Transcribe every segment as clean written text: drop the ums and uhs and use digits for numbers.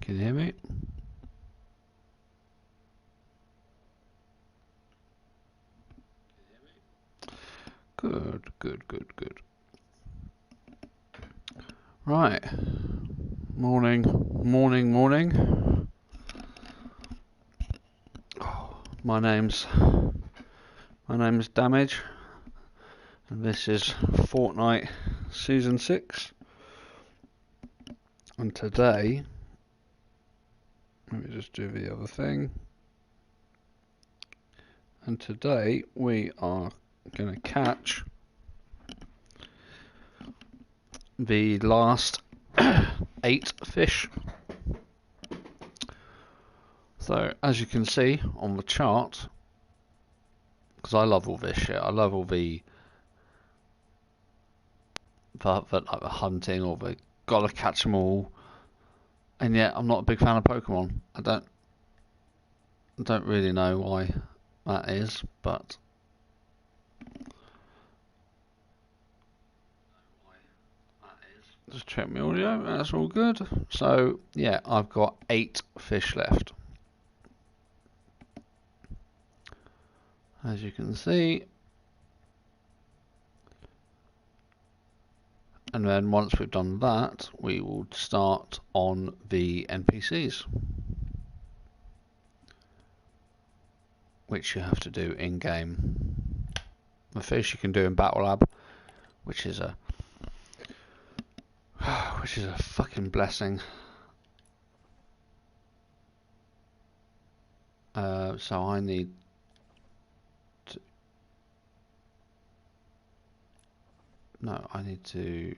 Can you hear me? Good, good, good, good. Right. Morning, morning, morning. My name's Damage, and this is Fortnite Season 6. And today, let me just do the other thing. And today we are going to catch the last 8 fish. So as you can see on the chart, because I love all this shit, I love all the hunting, or the gotta catch them all, and yet I'm not a big fan of Pokemon. I don't really know why that is, but just check my audio, that's all good. So yeah, I've got 8 fish left, as you can see. And then once we've done that, we will start on the NPCs, which you have to do in game. The fish you can do in Battle Lab, which is a fucking blessing. So I need to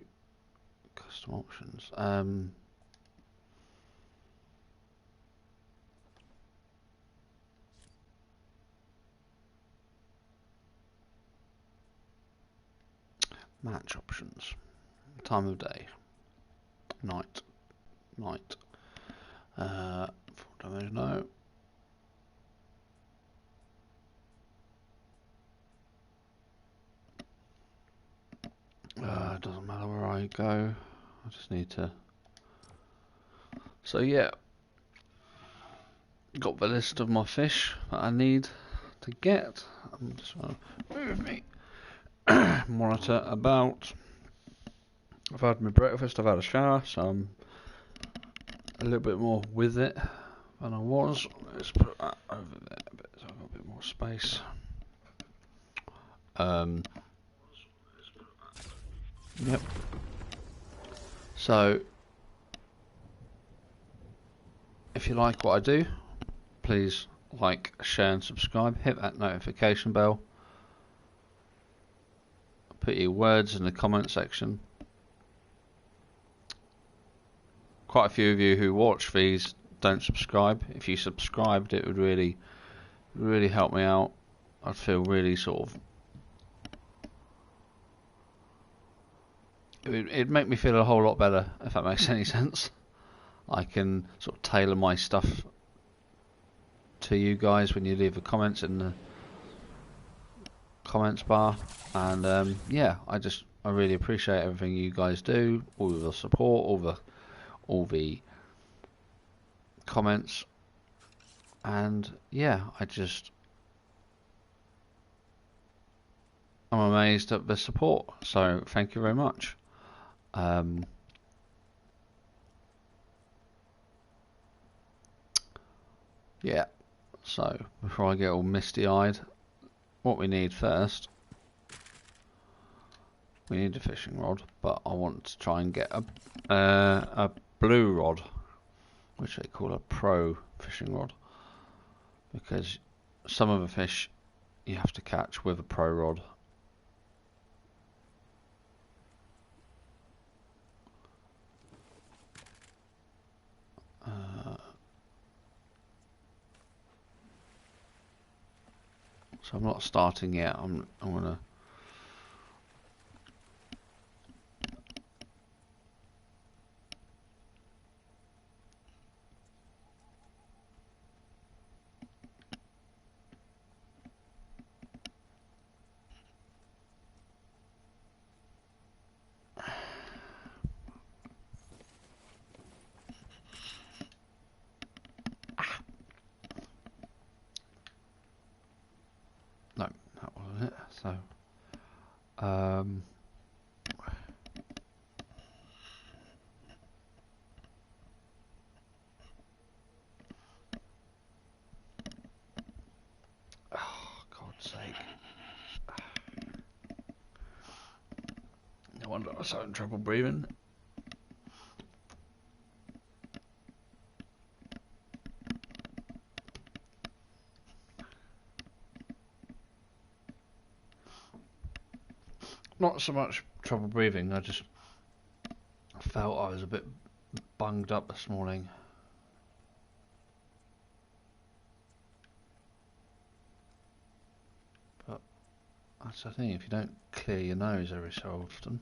custom options. Match options. Time of day. Night. Full damage, no. It doesn't matter where I go. I just need to. So yeah, got the list of my fish that I need to get. I'm just going to move me monitor about. I've had my breakfast, I've had a shower, so I'm a little bit more with it than I was. Let's put that over there a bit so I've got a bit more space. Yep. So if you like what I do, please like, share and subscribe. Hit that notification bell. Put your words in the comment section. Quite a few of you who watch these don't subscribe. If you subscribed, it would really help me out. I'd feel really it'd make me feel a whole lot better, if that makes any sense. I can sort of tailor my stuff to you guys when you leave the comments in the comments bar, and yeah, I really appreciate everything you guys do, all the support, all the comments, and yeah, I'm amazed at the support, so thank you very much. Yeah, so before I get all misty-eyed, what we need first, we need a fishing rod, but I want to try and get a blue rod, which they call a pro fishing rod, because some of the fish you have to catch with a pro rod. So I'm not starting yet. I'm gonna. So, oh, God's sake. No wonder I was having trouble breathing. Not so much trouble breathing, I felt I was a bit bunged up this morning. But that's the thing, if you don't clear your nose every so often.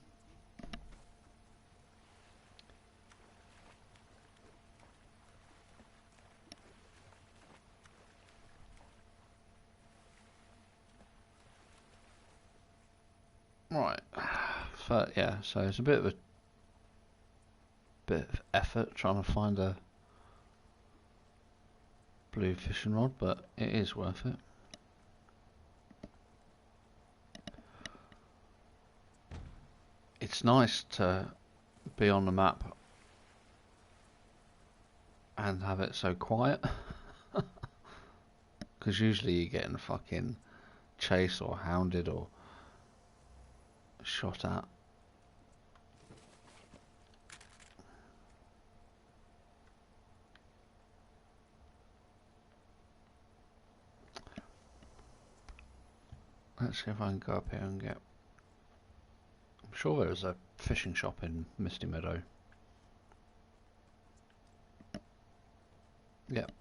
Right, so yeah, so it's a bit of effort trying to find a blue fishing rod, but it is worth it. It's nice to be on the map and have it so quiet, because usually you're getting fucking chased or hounded or shot at. Let's see if I can go up here and get... I'm sure there's a fishing shop in Misty Meadow. Yep.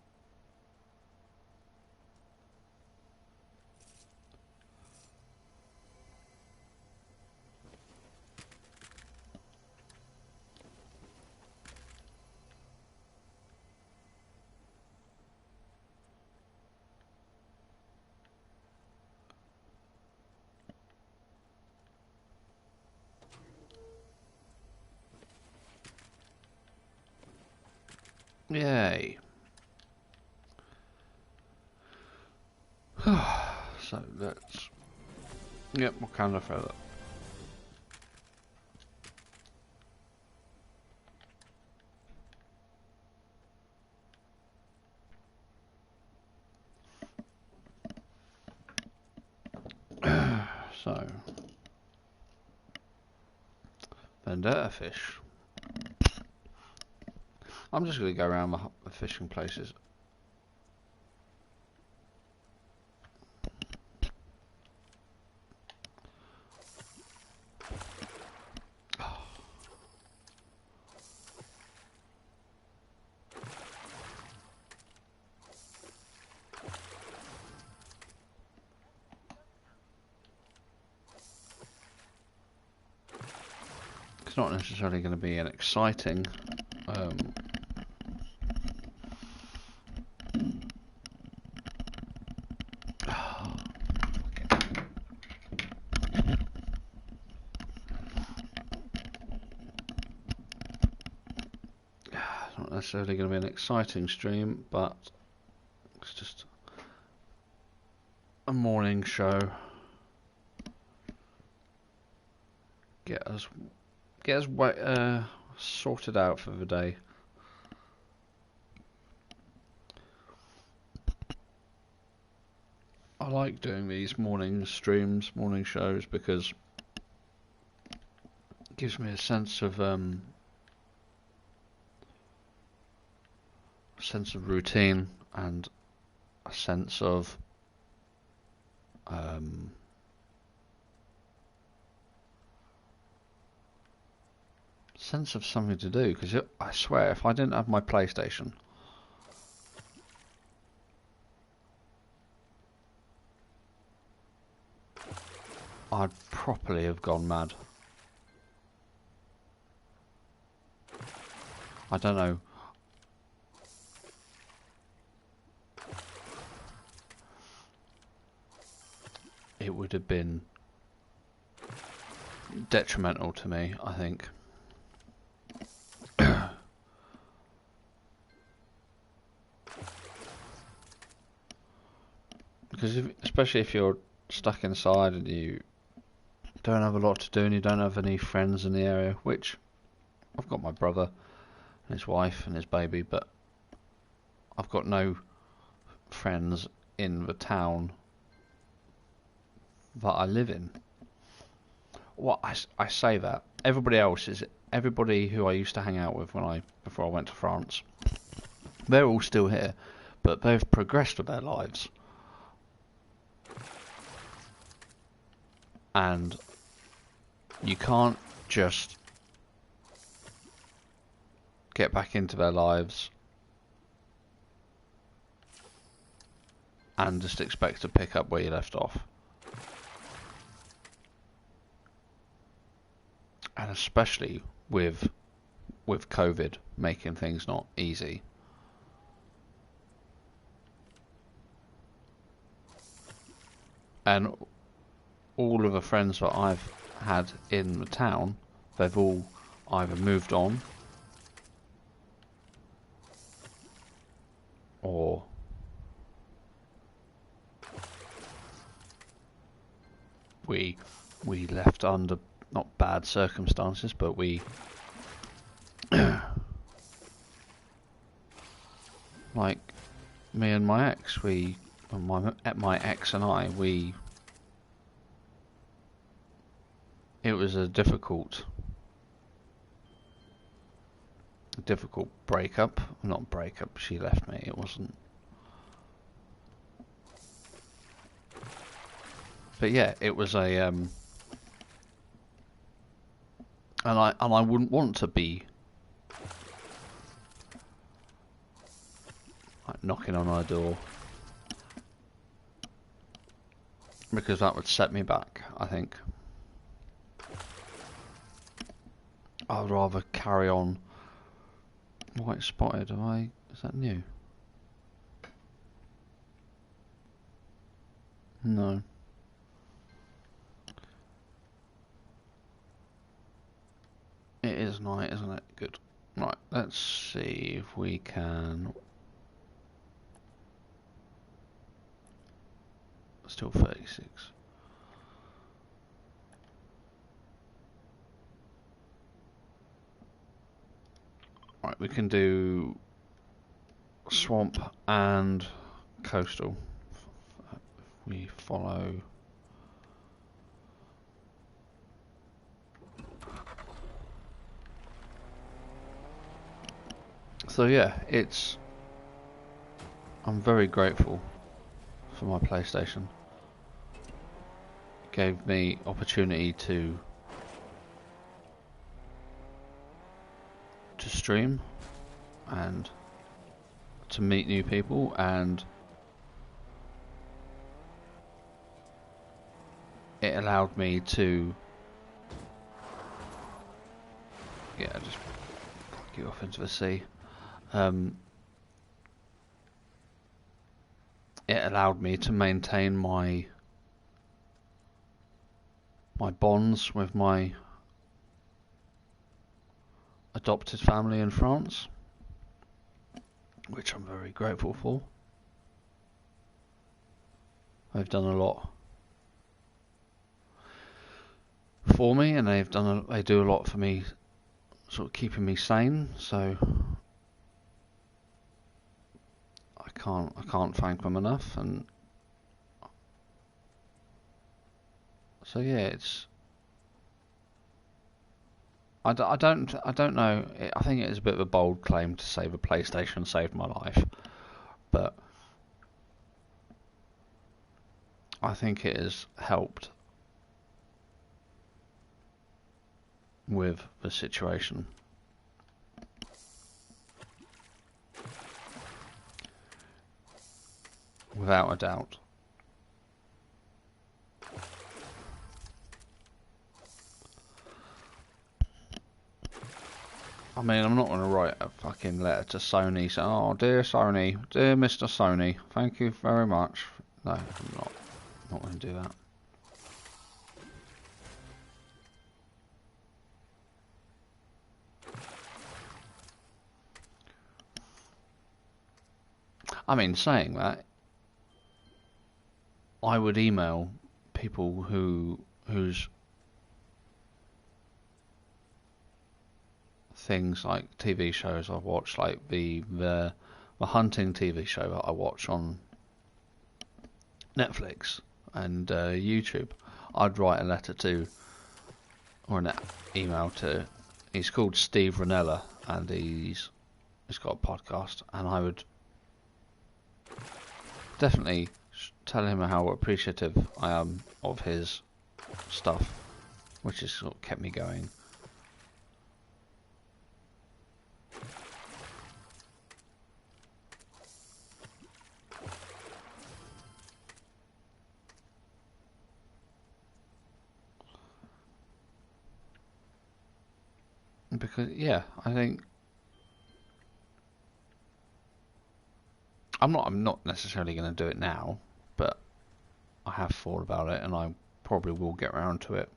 Yay. So let's... Yep, what kind of feather? So... Vendetta fish. I'm just going to go around the fishing places. It's not necessarily going to be an exciting not necessarily going to be an exciting stream, but it's just a morning show. Get us sorted out for the day. I like doing these morning streams, morning shows, because it gives me a sense of routine and a sense of something to do, because I swear if I didn't have my PlayStation, I'd properly have gone mad. I don't know. It would have been detrimental to me, I think. Because especially if you're stuck inside and you don't have a lot to do and you don't have any friends in the area, which I've got my brother and his wife and his baby, but I've got no friends in the town that I live in. Well, I say that. Everybody who I used to hang out with before I went to France, they're all still here, but they've progressed with their lives. And you can't just get back into their lives and just expect to pick up where you left off. And especially with COVID making things not easy. And all of the friends that I've had in the town, they've all either moved on or we left under not bad circumstances, but we like me and my ex, my ex and I, it was a difficult breakup. Not breakup, she left me. It wasn't. But yeah, it was a and I wouldn't want to be like knocking on her door, because that would set me back, I think. I'd rather carry on. White spotted, is that new? No. It is night, isn't it? Good. Right, let's see if we can... Still 36. Right, we can do swamp and coastal. If we follow... So yeah, I'm very grateful for my PlayStation. It gave me opportunity to stream and to meet new people, and it allowed me to just get off into the sea. It allowed me to maintain my bonds with my adopted family in France, which I'm very grateful for. They've done a lot for me, and they do a lot for me, sort of keeping me sane. So I can't thank them enough. And so yeah, I don't know. I think it is a bit of a bold claim to say the PlayStation saved my life, but I think it has helped with the situation. Without a doubt. I mean, I'm not going to write a fucking letter to Sony saying, "Oh, dear Sony, dear Mr. Sony, thank you very much." No, I'm not going to do that. I mean, saying that, I would email people whose things like TV shows I watch, like the hunting TV show that I watch on Netflix and YouTube, I'd write a letter to, or an email to. He's called Steve Ranella, and he's got a podcast, and I would definitely tell him how appreciative I am of his stuff, which has sort of kept me going. Because yeah, I think I'm not necessarily going to do it now, but I have thought about it, and I probably will get around to it.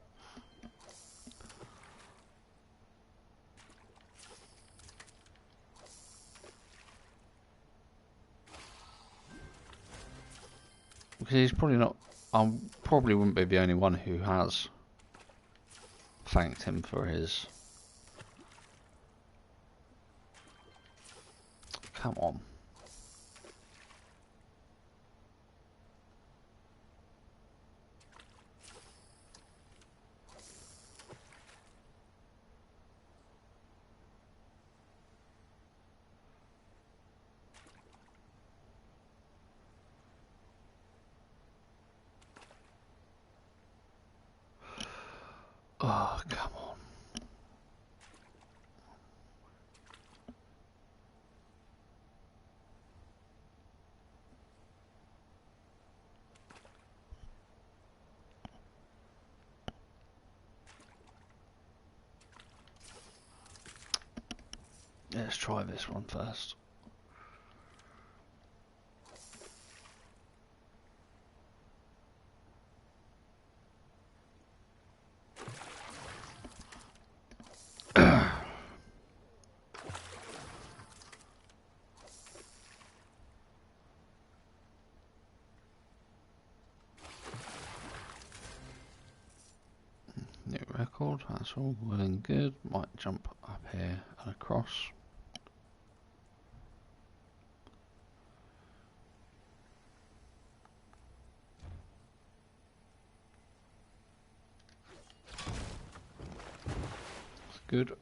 Because he's probably not. I probably wouldn't be the only one who has thanked him for his. Come on. Oh, come on. Let's try this one first. New record, that's all well and good. Might jump up here and across. That's good.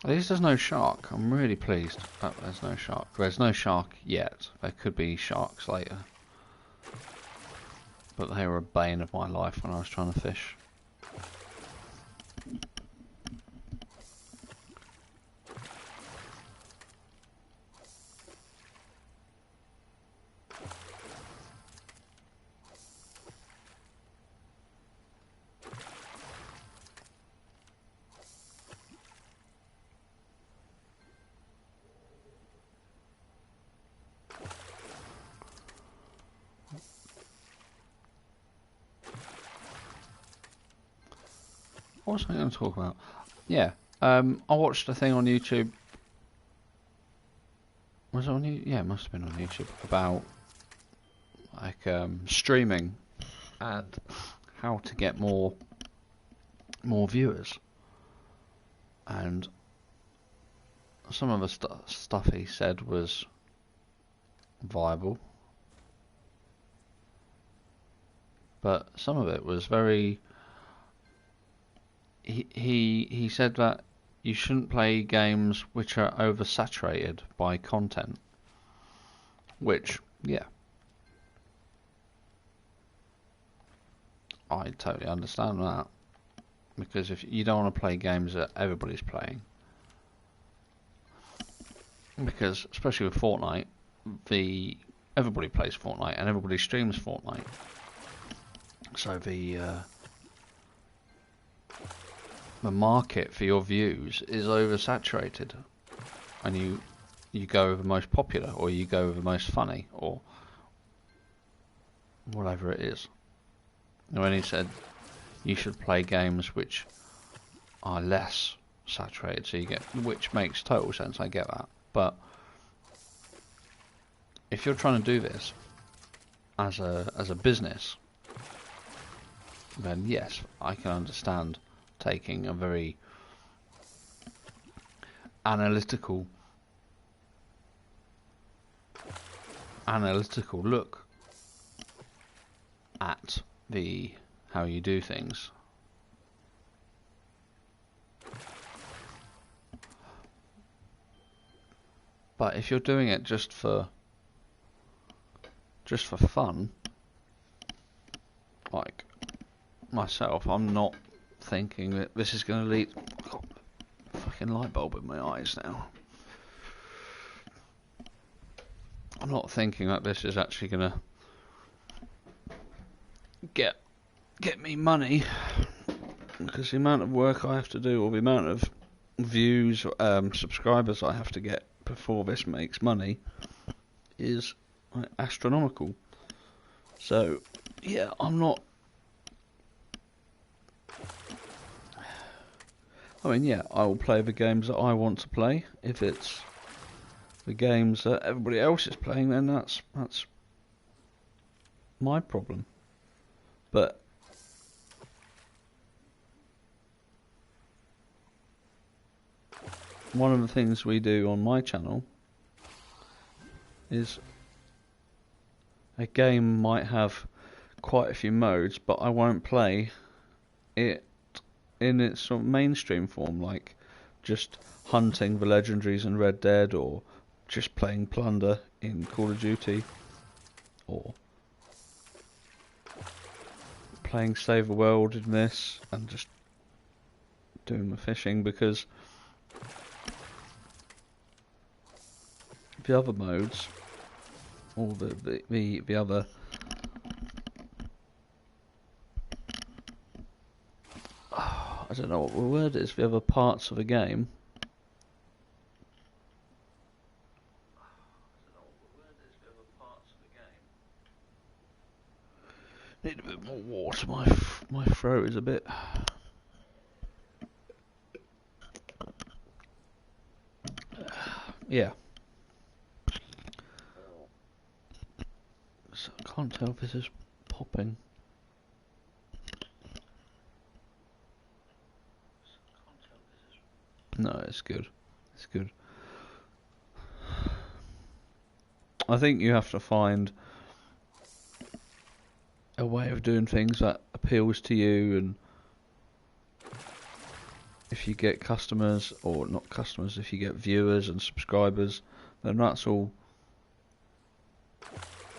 At least there's no shark. I'm really pleased that there's no shark. There's no shark yet. There could be sharks later. But they were a bane of my life when I was trying to fish. What was I going to talk about? Yeah, I watched a thing on YouTube. Was it on YouTube? Yeah, it must have been on YouTube about like streaming and how to get more viewers. And some of the stuff he said was viable, but some of it was very. He said that you shouldn't play games which are oversaturated by content. Which, yeah, I totally understand that. Because if you don't want to play games that everybody's playing, because especially with Fortnite, the everybody plays Fortnite and everybody streams Fortnite. So the market for your views is oversaturated, and you go with the most popular, or you go with the most funny, or whatever it is. And when he said you should play games which are less saturated, so you get, which makes total sense, I get that. But if you're trying to do this as a business, then yes, I can understand taking a very analytical look at how you do things. But if you're doing it just for fun, like myself, I'm not thinking that this is going to lead. I've got a fucking light bulb in my eyes now. I'm not thinking that this is actually going to get me money, because the amount of work I have to do, or the amount of views, subscribers I have to get before this makes money, is astronomical. So yeah, I'm not. I mean, yeah, I will play the games that I want to play. If it's the games that everybody else is playing, then that's my problem. But one of the things we do on my channel is a game might have quite a few modes, but I won't play it in its sort of mainstream form, like just hunting the legendaries in Red Dead, or just playing plunder in Call of Duty, or playing Save the World in this, and just doing the fishing, because the other modes, or the other I don't know what the word is, the other parts of the game, need a bit more water. My throat is a bit. Yeah. So I can't tell if this is popping. No, it's good. It's good. I think you have to find a way of doing things that appeals to you, and if you get customers, or not customers, if you get viewers and subscribers, then that's all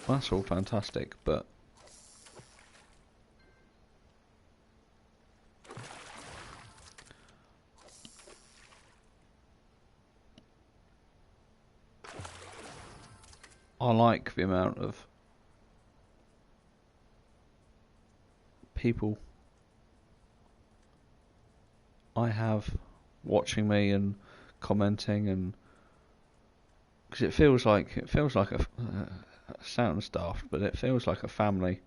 fantastic. But I like the amount of people I have watching me and commenting, and because it feels like a sounds daft, but it feels like a family.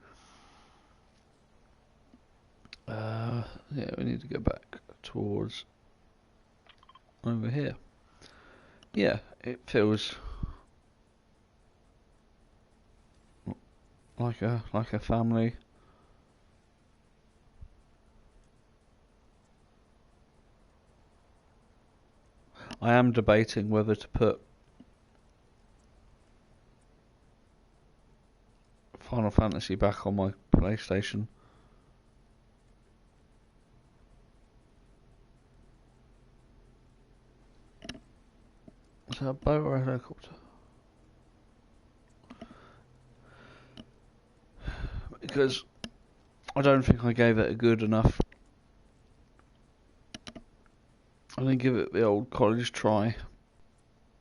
Yeah, we need to go back towards over here. Yeah, it feels like a family. I am debating whether to put Final Fantasy back on my PlayStation. Is that a boat or a helicopter? Because I don't think I gave it a good enough. I didn't give it the old college try.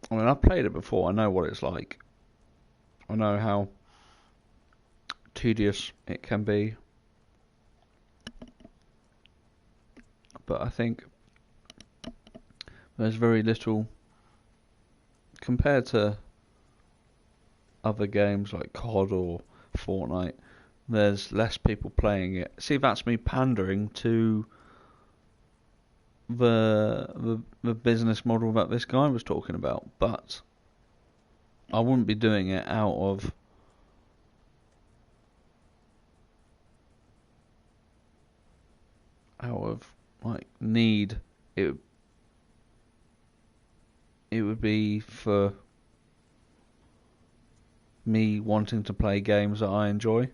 I mean, I've played it before. I know what it's like. I know how tedious it can be, but I think there's very little compared to other games like COD or Fortnite. There's less people playing it. See, that's me pandering to the business model that this guy was talking about, but I wouldn't be doing it out of like need. It would be for me wanting to play games that I enjoy.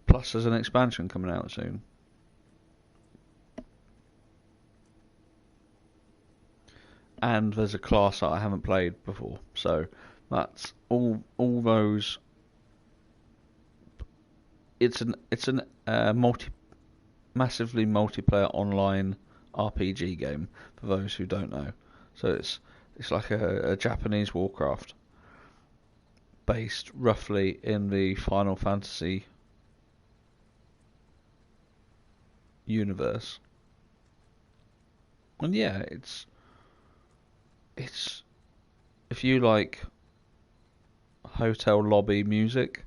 Plus, there's an expansion coming out soon. And there's a class that I haven't played before. So, that's all those. It's an massively multiplayer online RPG game, for those who don't know. So it's like a Japanese Warcraft, based roughly in the Final Fantasy universe. And yeah, it's if you like hotel lobby music,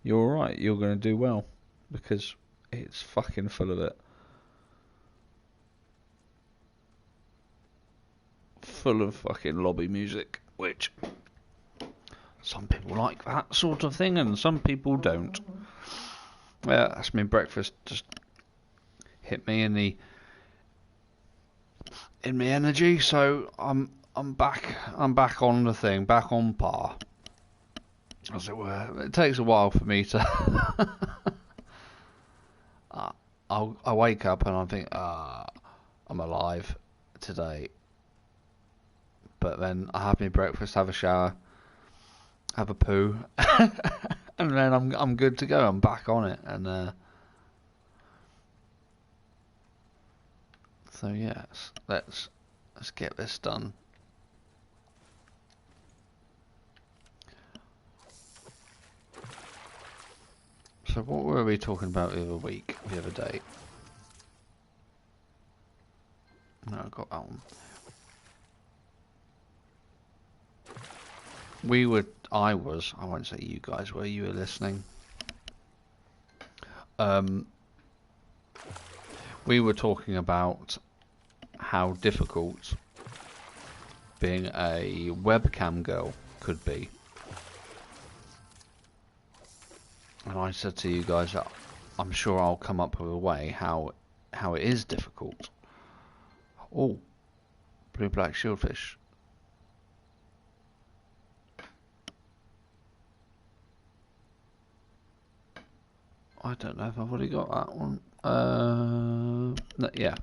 you're alright, you're going to do well, because it's fucking full of it. Full of fucking lobby music, which some people like that sort of thing and some people don't. Yeah, that's me breakfast just hit me in the energy, so I'm back on the thing, back on par, as it were. It takes a while for me to I wake up and I think I'm alive today, but then I have my breakfast, have a shower, have a poo, and then I'm good to go. I'm back on it, and so yes, let's get this done. So what were we talking about the other day? No, I got that one. I won't say you guys were, you were listening. We were talking about how difficult being a webcam girl could be. And I said to you guys that I'm sure I'll come up with a way how it is difficult. Oh, blue black shieldfish. I don't know if I've already got that one. No, yeah.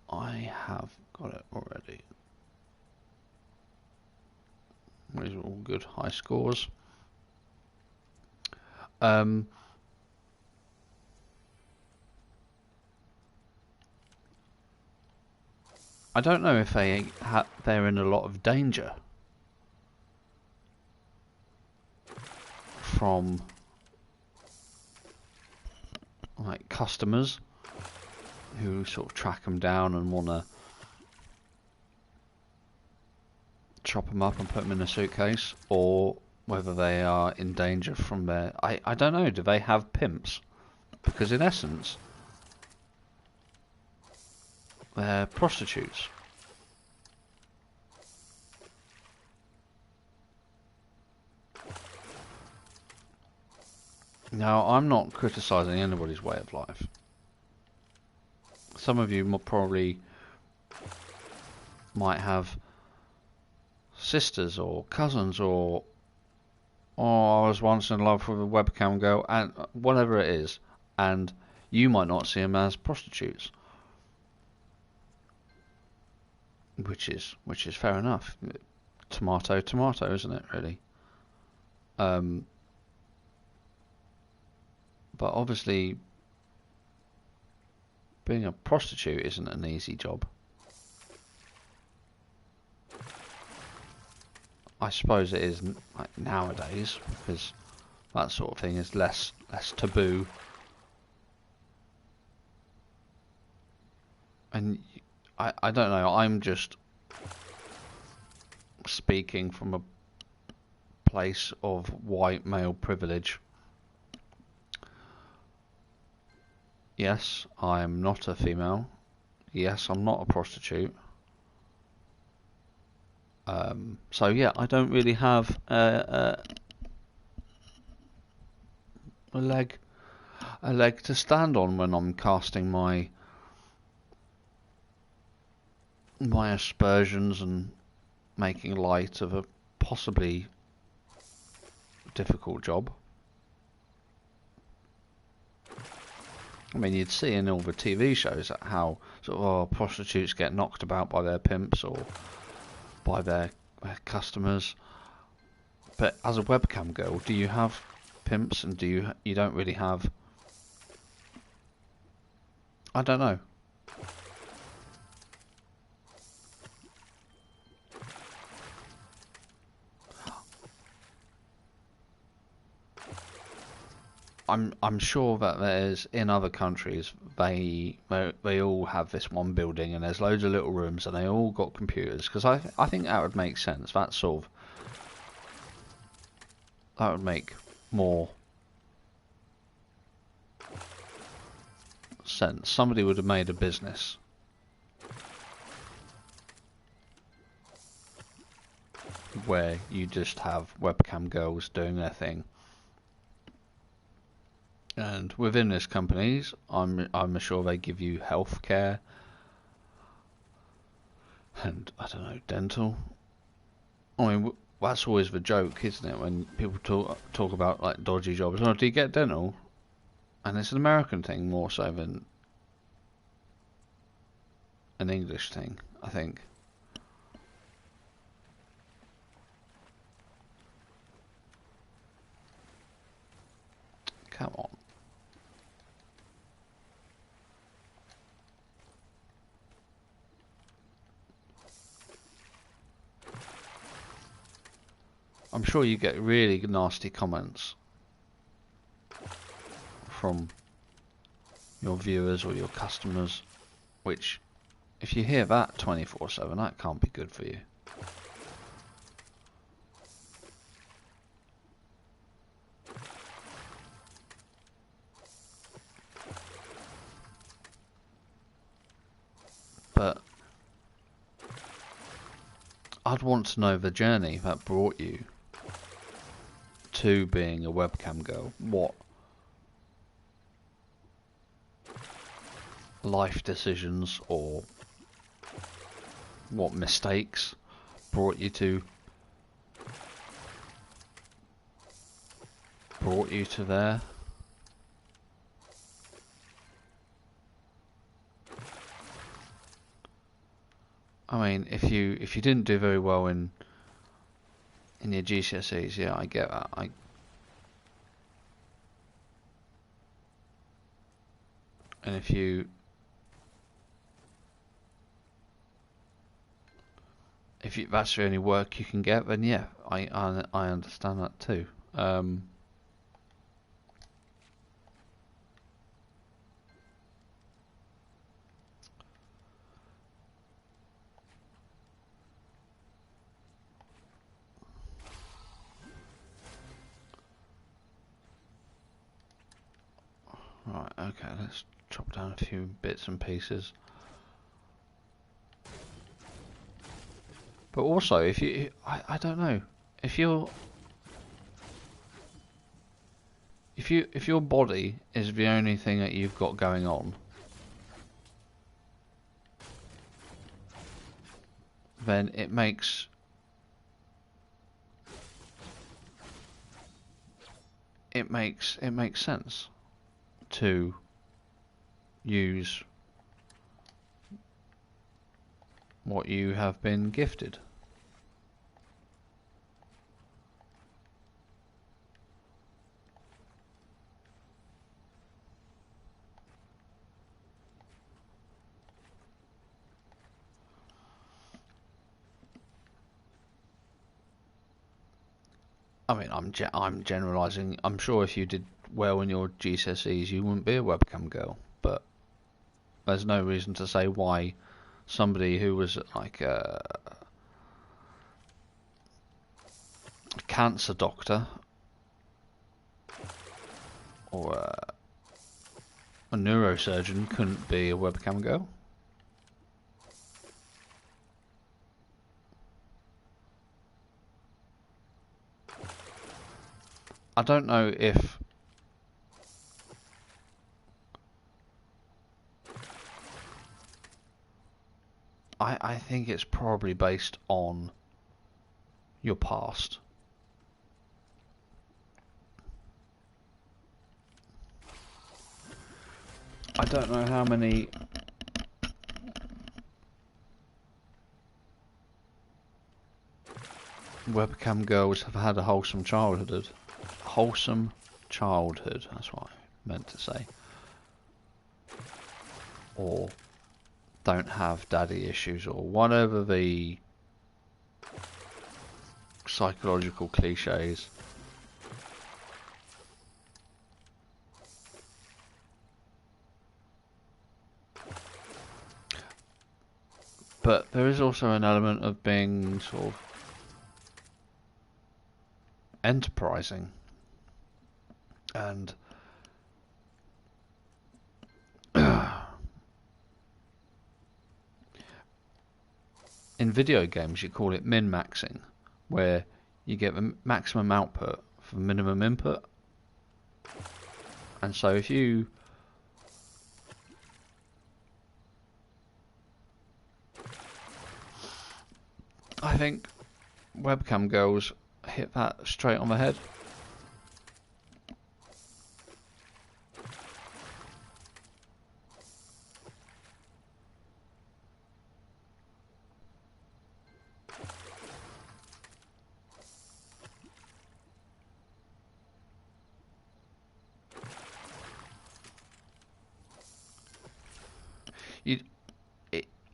I have got it already. These are all good high scores. I don't know if they're in a lot of danger from like customers who sort of track them down and want to chop them up and put them in a suitcase, or whether they are in danger from their... I don't know, do they have pimps? Because in essence, they're prostitutes. Now, I'm not criticising anybody's way of life. Some of you probably might have sisters or cousins, or I was once in love with a webcam girl, and whatever it is, and you might not see them as prostitutes, which is fair enough. Tomato, tomato, isn't it, really? But obviously, being a prostitute isn't an easy job. I suppose it is like nowadays, because that sort of thing is less taboo. And I don't know, I'm just speaking from a place of white male privilege. Yes, I'm not a female. Yes, I'm not a prostitute. So yeah, I don't really have a leg to stand on when I'm casting my aspersions and making light of a possibly difficult job. I mean, you'd see in all the TV shows how sort of prostitutes get knocked about by their pimps or by their customers. But as a webcam girl, do you have pimps, and you don't really have? I don't know. I'm sure that there's in other countries they all have this one building and there's loads of little rooms and they all got computers, because I think that would make sense. That would make more sense. Somebody would have made a business where you just have webcam girls doing their thing. And within this companies, I'm sure they give you healthcare and I don't know, dental. I mean, that's always the joke, isn't it? When people talk about like dodgy jobs. Oh, do you get dental? And it's an American thing more so than an English thing, I think. Come on. I'm sure you get really nasty comments from your viewers or your customers, which, if you hear that 24/7, that can't be good for you. But I'd want to know the journey that brought you to being a webcam girl. What life decisions or what mistakes brought you to there. I mean, if you didn't do very well in your GCSEs, yeah, I get that. And if that's the only work you can get, then yeah, I understand that too. Right, okay, let's chop down a few bits and pieces. But also, if you, I don't know, if your body is the only thing that you've got going on, then it makes sense to use what you have been gifted. I mean, I'm generalising. I'm sure if you did well in your GCSEs, you wouldn't be a webcam girl. But there's no reason to say why somebody who was like a cancer doctor or a neurosurgeon couldn't be a webcam girl. I don't know if I think it's probably based on your past. I don't know how many webcam girls have had a wholesome childhood. Wholesome childhood, that's what I meant to say. Or don't have daddy issues, or whatever the psychological cliches. But there is also an element of being sort of enterprising and in video games you call it min-maxing, where you get the maximum output for minimum input. And so if you I think webcam girls hit that straight on the head.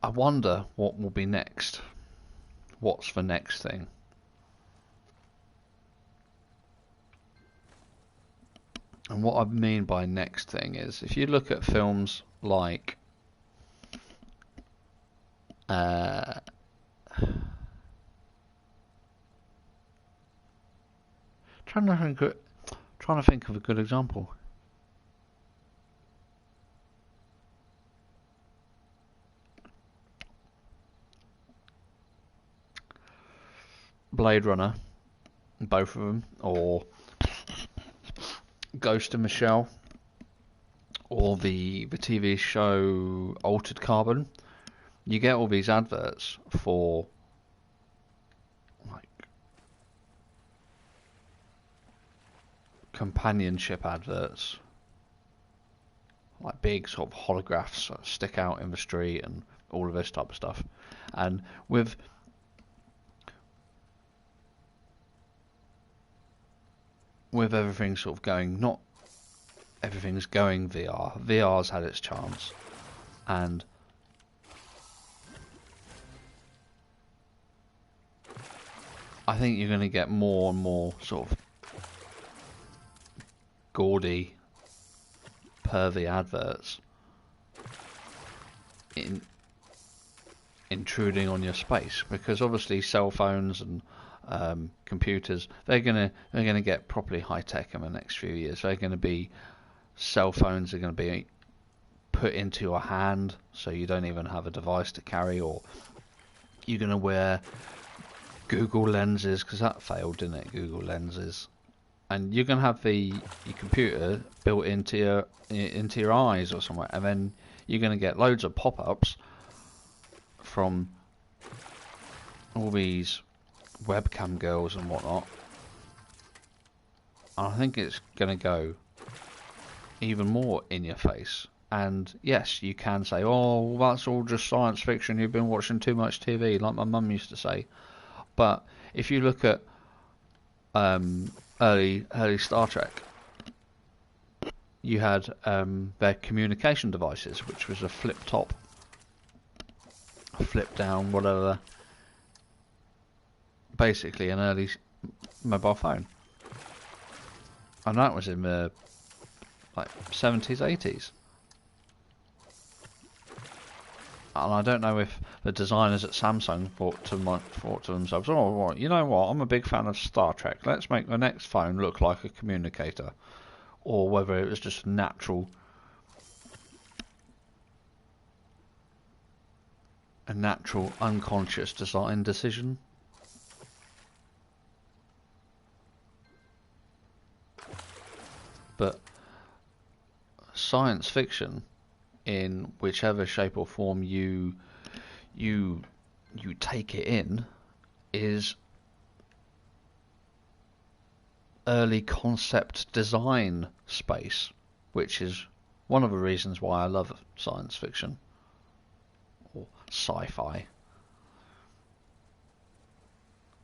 I wonder what will be next. What's the next thing? And what I mean by next thing is, if you look at films like trying to think of a good example. Blade Runner, both of them, or Ghost in the Shell, or the TV show Altered Carbon. You get all these adverts for like companionship adverts, like big sort of holographs that stick out in the street and all of this type of stuff. And with everything sort of going, not everything's going VR. VR's had its chance, and I think you're going to get more and more sort of gaudy, pervy adverts intruding on your space, because obviously cell phones and computers, they're gonna get properly high tech in the next few years. Cell phones are gonna be put into your hand, so you don't even have a device to carry, or you're gonna wear Google lenses, because that failed, didn't it? Google lenses, and you're gonna have your computer built into your eyes or somewhere, and then you're gonna get loads of pop-ups from all these webcam girls and whatnot. And I think it's going to go even more in your face. And yes, you can say, oh, that's all just science fiction, you've been watching too much TV, like my mum used to say. But if you look at early Star Trek, you had their communication devices, which was a flip top, a flip down, whatever, basically an early mobile phone. And that was in the like 70s, 80s. And I don't know if the designers at Samsung thought to themselves, oh, well, you know what, I'm a big fan of Star Trek. Let's make the next phone look like a communicator. Or whether it was just a natural unconscious design decision. But science fiction, in whichever shape or form you take it in, is early concept design space, which is one of the reasons why I love science fiction or sci-fi,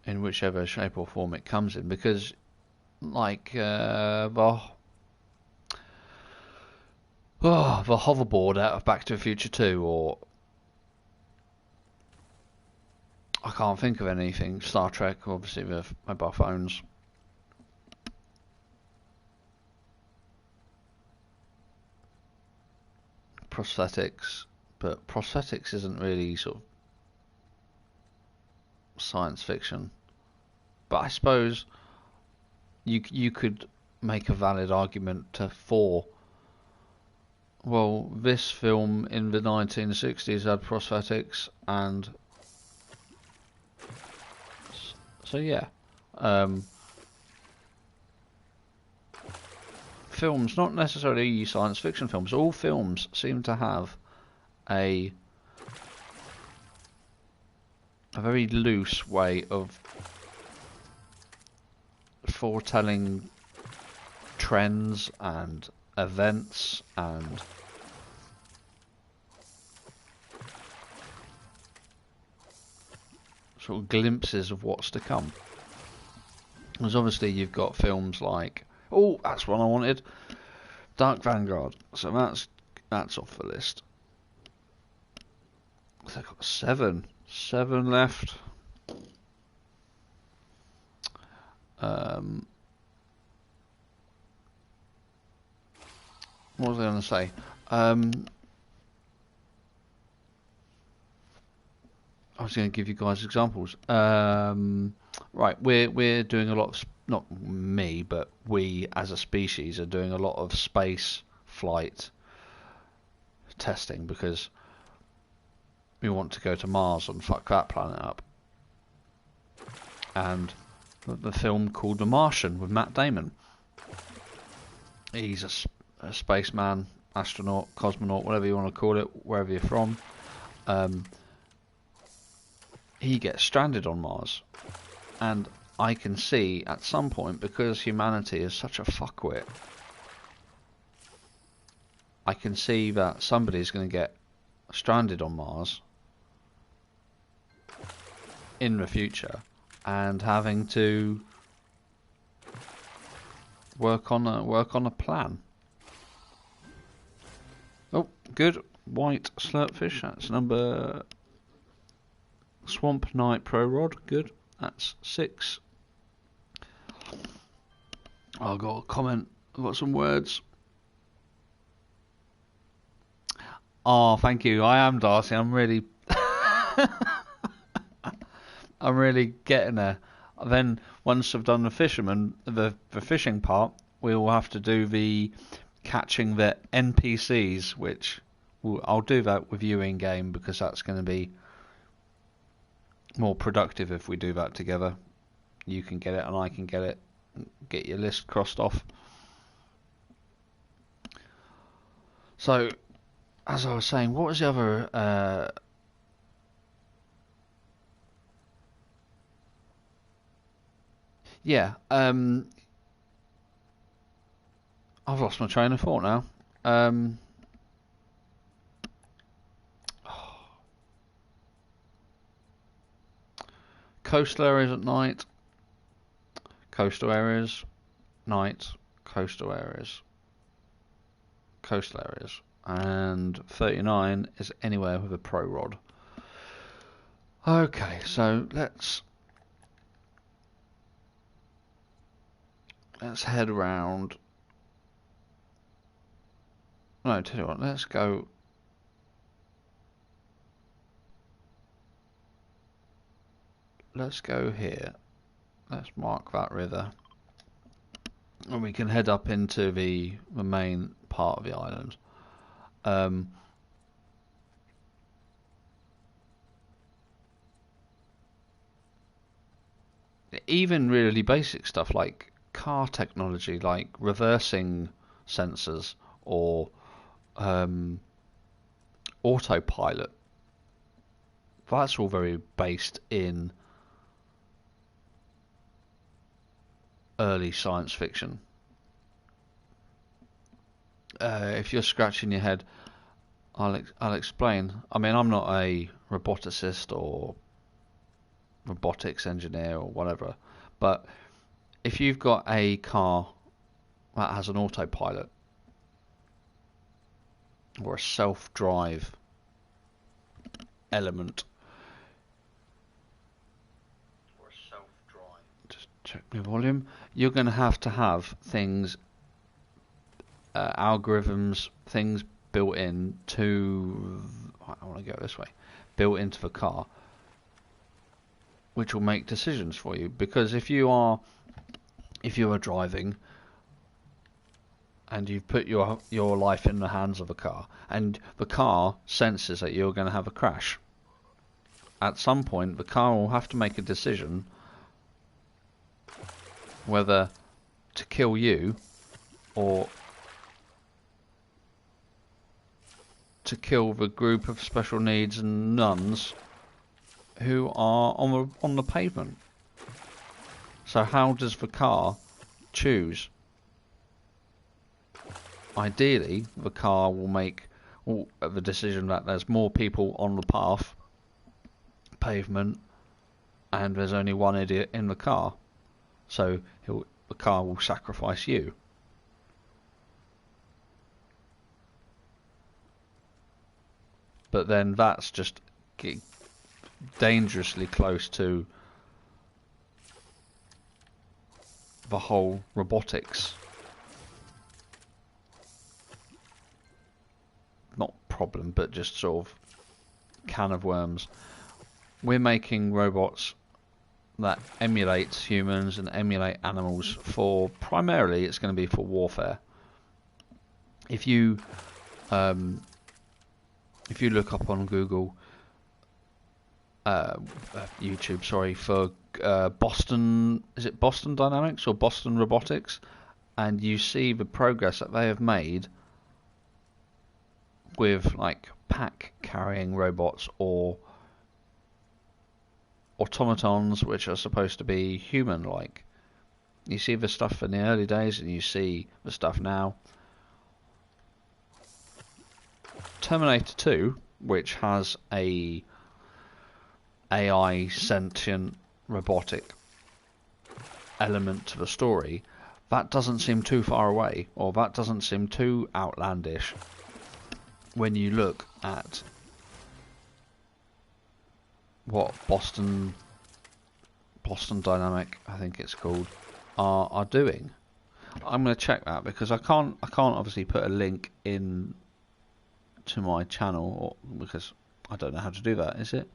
in whichever shape or form it comes in, because like the hoverboard out of Back to the Future 2, or I can't think of anything. Star Trek, obviously, with mobile phones. Prosthetics, but prosthetics isn't really sort of science fiction. But I suppose you could make a valid argument for, well, this film in the 1960s had prosthetics, and so yeah. Films, not necessarily science fiction films, all films seem to have a very loose way of foretelling trends and events and sort of glimpses of what's to come. Because obviously you've got films like, oh, that's one I wanted, Dark Vanguard. So that's off the list. They've got seven left. What was I going to say? I was going to give you guys examples. Right, we're doing a lot of, not me, but we as a species are doing a lot of space flight testing, because we want to go to Mars and fuck that planet up. And the film called The Martian with Matt Damon. He's a spaceman, astronaut, cosmonaut, whatever you want to call it, wherever you're from. He gets stranded on Mars, and I can see at some point, because humanity is such a fuckwit, I can see that somebody's going to get stranded on Mars in the future and having to work on a plan. Oh, good. White slurpfish. That's number Swamp Night Pro Rod. Good. That's 6. I've got a comment. I've got some words. Oh, thank you. I am Darcy. I'm really I'm really getting there. Then once I've done the fisherman, the fishing part, we will have to do the catching the NPCs, which I'll do that with you in game, because that's going to be more productive if we do that together. You can get it and I can get it. Get your list crossed off. So, as I was saying, what was the other? Yeah. I've lost my train of thought now. Coastal areas at night. Coastal areas, night, coastal areas, coastal areas, and 39 is anywhere with a pro rod. Okay, so let's let's head around. No, tell you what, let's go. Let's go here. Let's mark that river. And we can head up into the main part of the island. Even really basic stuff like car technology, like reversing sensors or autopilot. That's all very based in early science fiction. If you're scratching your head, I'll explain. I mean, I'm not a roboticist or robotics engineer or whatever, but if you've got a car that has an autopilot or a self-drive element, just check my volume, you're going to have things, algorithms, things built in to, I want to go this way, built into the car, which will make decisions for you. Because if you are driving and you've put your life in the hands of a car, and the car senses that you're going to have a crash, at some point the car will have to make a decision whether to kill you or to kill the group of special needs and nuns who are on the pavement. So how does the car choose? Ideally, the car will make the decision that there's more people on the pavement, and there's only one idiot in the car. So the car will sacrifice you. But then that's just dangerously close to the whole robotics, not problem, but just sort of can of worms. We're making robots that emulate humans and emulate animals for, primarily it's going to be for warfare. If you look up on Google, YouTube, sorry, for Boston, is it Boston Dynamics or Boston Robotics, and you see the progress that they have made with like pack carrying robots or automatons which are supposed to be human like. You see the stuff in the early days and you see the stuff now. Terminator 2, which has a AI sentient robotic element to the story, that doesn't seem too far away, or that doesn't seem too outlandish when you look at what Boston Dynamic, I think it's called, are doing. I'm going to check that because I can't obviously put a link in to my channel, because I don't know how to do that. Is it?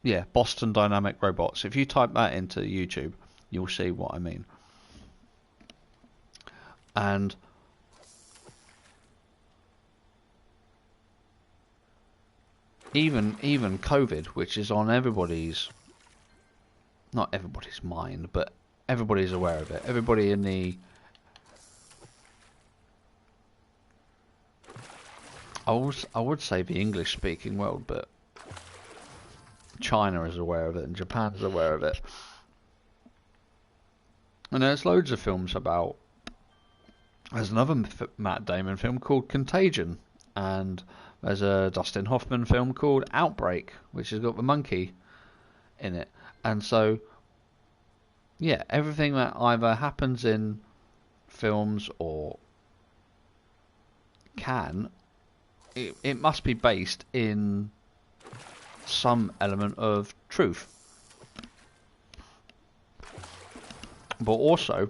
Yeah, Boston Dynamic Robots. If you type that into YouTube, you'll see what I mean. And even COVID, which is on everybody's, not everybody's mind, but everybody's aware of it. Everybody in the, I would say the English speaking world, but China is aware of it and Japan is aware of it. And there's loads of films about, there's another Matt Damon film called Contagion, and there's a Dustin Hoffman film called Outbreak, which has got the monkey in it. And so, yeah, everything that either happens in films or it must be based in some element of truth. But also,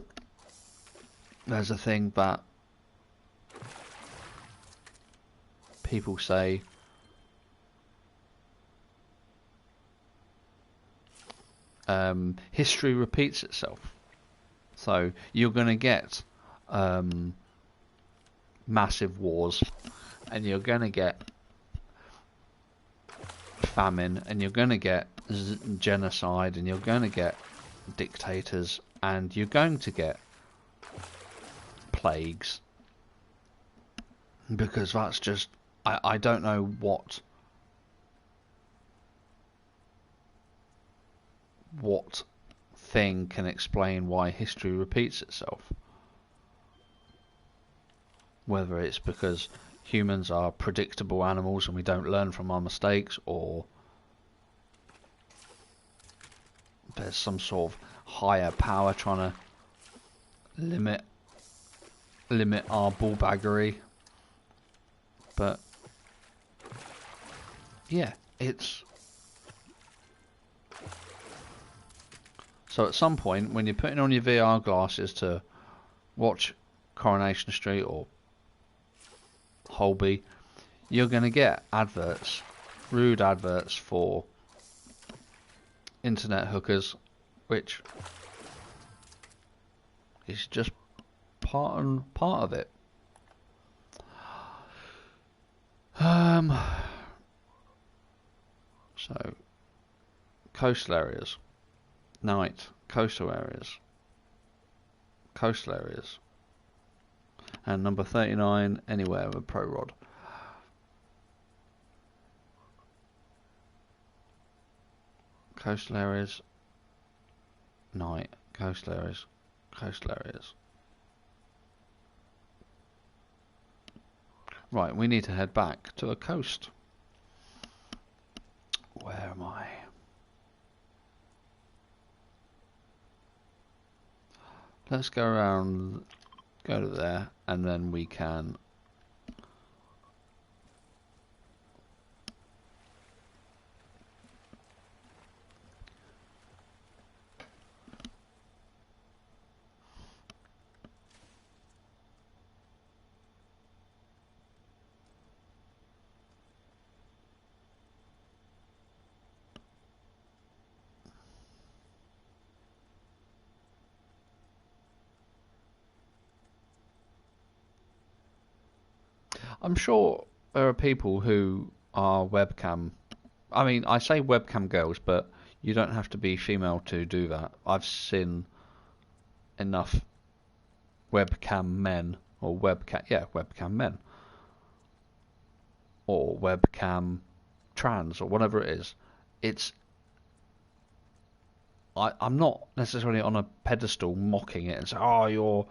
there's a thing that people say, history repeats itself. So you're going to get massive wars, and you're going to get famine, and you're going to get genocide, and you're going to get dictators, and you're going to get plagues, because that's just, I don't know what thing can explain why history repeats itself. Whether it's because humans are predictable animals and we don't learn from our mistakes, or there's some sort of higher power trying to limit our bullbaggery. But yeah, it's so at some point when you're putting on your VR glasses to watch Coronation Street or Holby, you're going to get adverts, rude adverts for internet hookers, which is just part of it. So coastal areas, night, coastal areas, and number 39, anywhere with pro rod. Coastal areas, night, coastal areas. Right, we need to head back to the coast. Where am I? Let's go around, go to there, and then we can I'm sure there are people who are webcam. I mean, I say webcam girls, but you don't have to be female to do that. I've seen enough webcam men, or webcam men, or webcam trans, or whatever it is. I'm not necessarily on a pedestal mocking it and say, oh, you're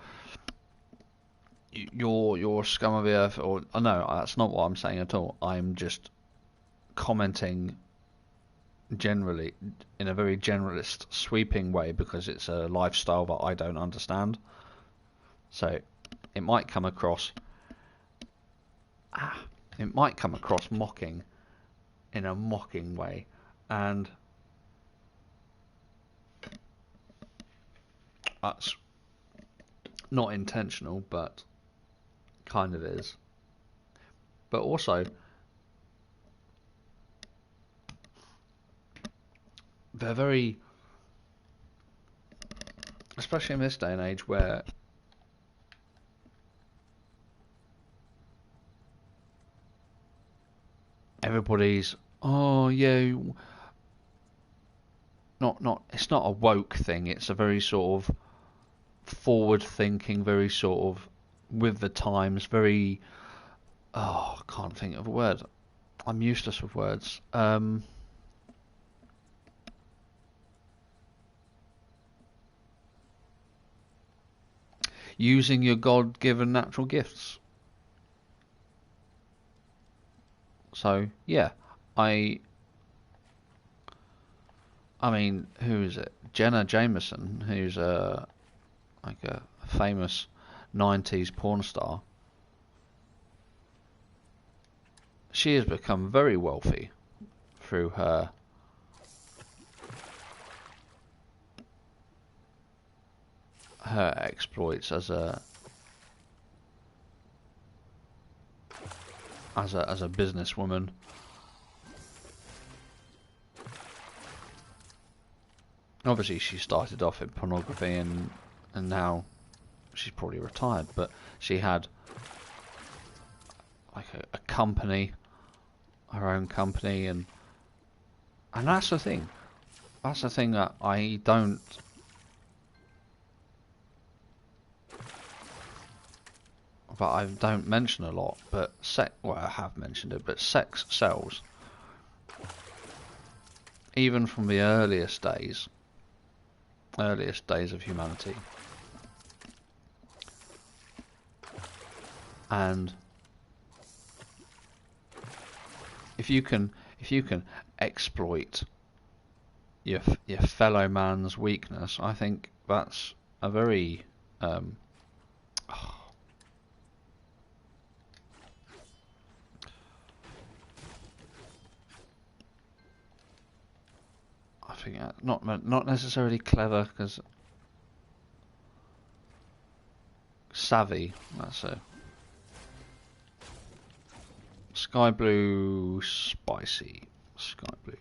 scum of the earth, or oh, no, that's not what I'm saying at all. I'm just commenting generally in a very generalist, sweeping way, because it's a lifestyle that I don't understand. So it might come across mocking in a mocking way, and that's not intentional, but kind of is. But also, they're very, especially in this day and age where everybody's, oh yeah, it's not a woke thing, it's a very sort of forward thinking, very sort of with the times, very, oh, I can't think of a word. I'm useless with words. Using your God-given natural gifts. So yeah, I mean, who is it? Jenna Jameson, who's like a famous 90s porn star. She has become very wealthy through her her exploits as a businesswoman. Obviously, she started off in pornography, and now she's probably retired. But she had like a company, her own company, and that's the thing. That's the thing that I don't. But I don't mention a lot. But well, I have mentioned it. But sex sells. Even from the earliest days of humanity. And if you can exploit your fellow man's weakness, I think that's a very I think not necessarily clever, because savvy. That's a sky blue spicy. Sky blue.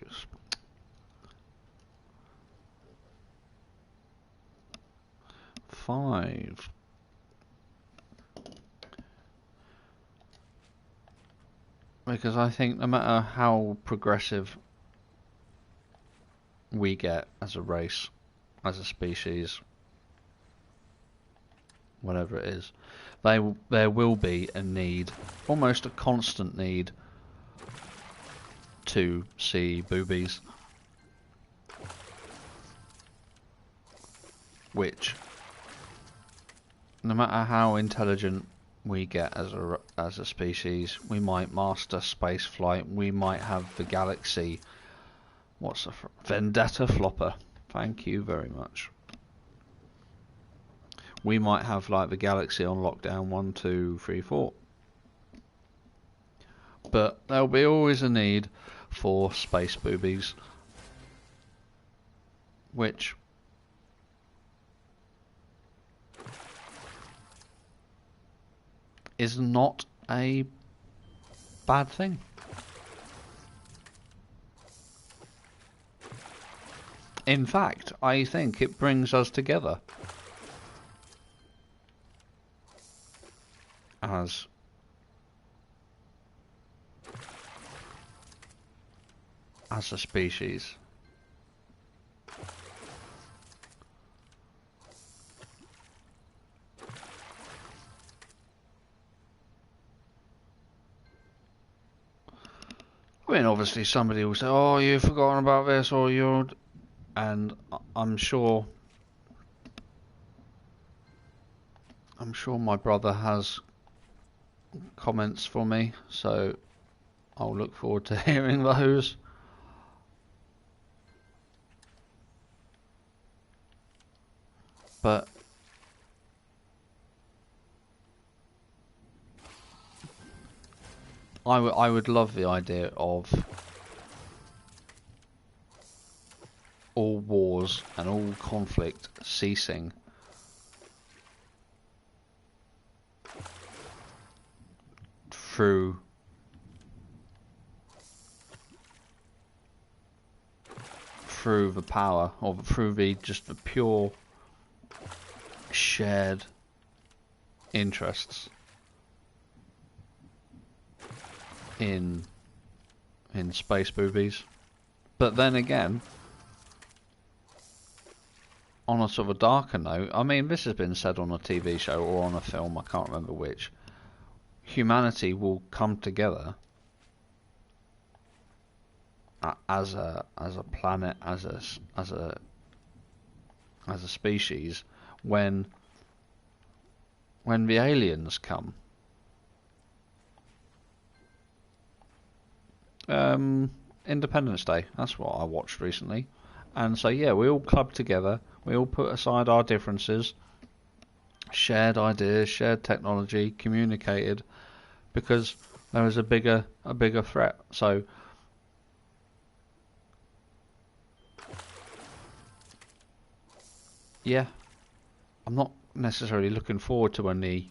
5. Because I think no matter how progressive we get as a race, as a species, whatever it is, there will be a need, almost a constant need, to see boobies, which, no matter how intelligent we get as a species, we might master space flight, we might have the galaxy. What's a Vendetta flopper? Thank you very much. We might have like the galaxy on lockdown 1, 2, 3, 4. But there'll be always a need for space boobies, which is not a bad thing. In fact, I think it brings us together as a species. I mean, obviously somebody will say, "Oh, you've forgotten about this," or "You're," and I'm sure my brother has comments for me, so I'll look forward to hearing those. But I would love the idea of all wars and all conflict ceasing through the power, or through the pure shared interests in space boobies. But then again, on a sort of a darker note, I mean, this has been said on a TV show or on a film, I can't remember which. Humanity will come together as a planet, as a species, when the aliens come. Independence Day, that's what I watched recently. And so yeah, we all clubbed together, we all put aside our differences, shared ideas, shared technology, communicated, because there was a bigger threat. So yeah, I'm not necessarily looking forward to when the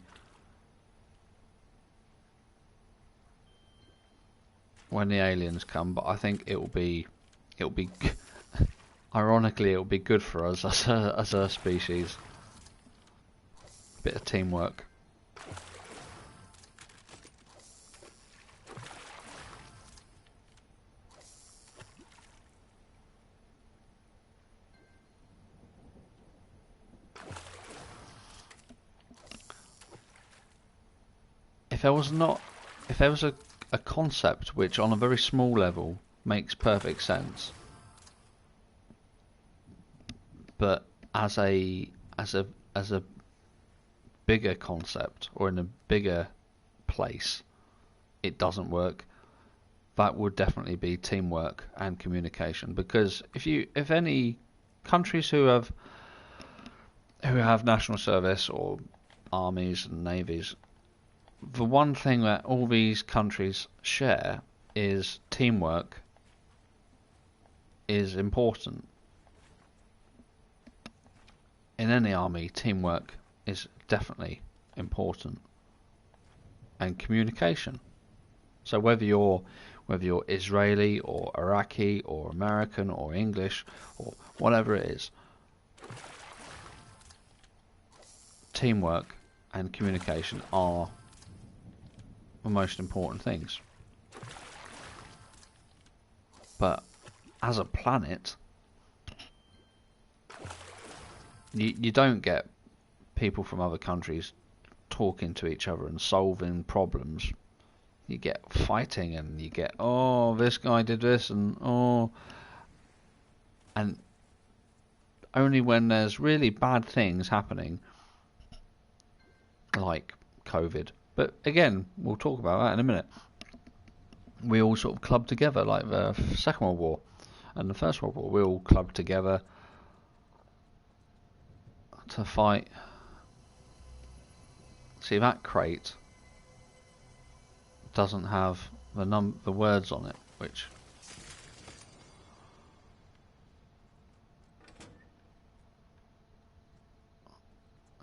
aliens come, but I think it'll be ironically it'll be good for us as a species. Bit of teamwork. If there was a concept which on a very small level makes perfect sense, but as a bigger concept or in a bigger place it doesn't work, that would definitely be teamwork and communication. Because if any countries who have national service or armies and navies, the one thing that all these countries share is teamwork is important. In any army, teamwork is definitely important, and communication. So whether you're Israeli or Iraqi or American or English or whatever it is, teamwork and communication are the most important things. But as a planet, you don't get people from other countries talking to each other and solving problems. You get fighting, and you get, oh, this guy did this, and only when there's really bad things happening, like COVID. But again, we'll talk about that in a minute. We all sort of clubbed together, like the Second World War and the First World War. We all clubbed together to fight. See, that crate doesn't have the words on it, which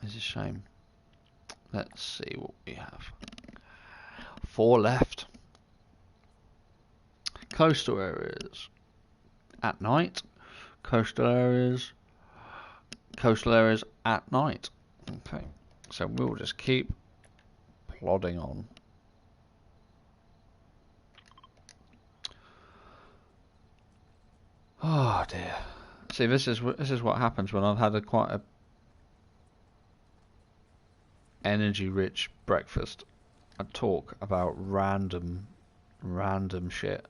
is a shame. Let's see what we have. 4 left. Coastal areas at night. Coastal areas at night. Okay, so we'll just keep plodding on. Oh dear. See, this is what happens when I've had quite a energy-rich breakfast. I talk about random shit.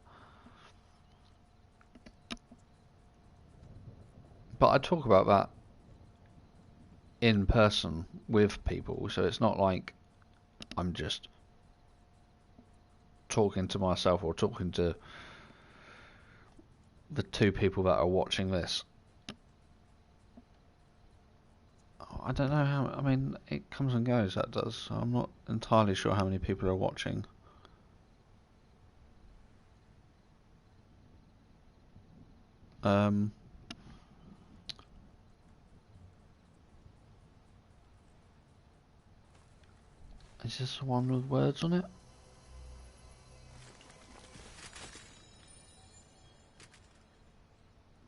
But I talk about that in person with people, so it's not like I'm just talking to myself or talking to the 2 people that are watching this. I don't know how. I mean, it comes and goes. That does. So I'm not entirely sure how many people are watching. Is this the one with words on it?